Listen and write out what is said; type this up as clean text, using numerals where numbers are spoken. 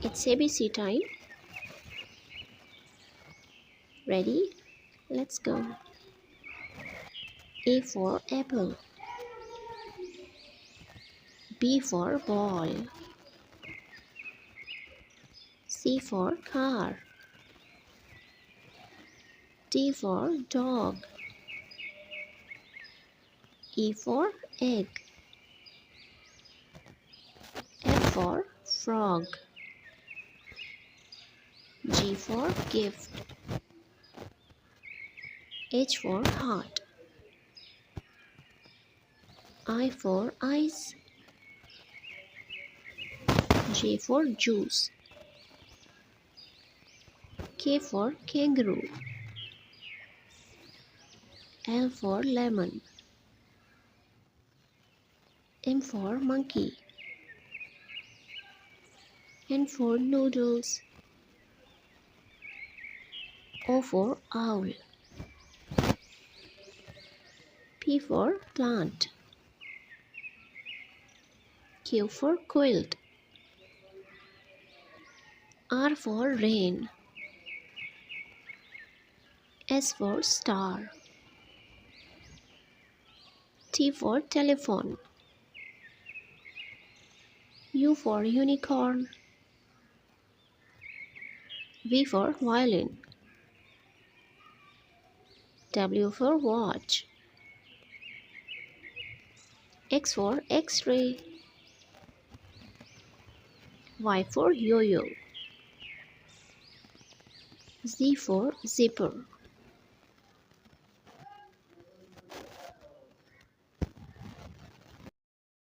It's ABC time. Ready? Let's go. A for apple. B for ball. C for car. D for dog. E for egg. F for frog. G for gift. H for heart. I for ice. J for juice. K for kangaroo. L for lemon. M for monkey. N for noodles. O for owl. P for plant. Q for quilt. R for rain. S for star. T for telephone. U for unicorn. V for violin. W for watch. X for X-ray. Y for yo-yo. Z for zipper.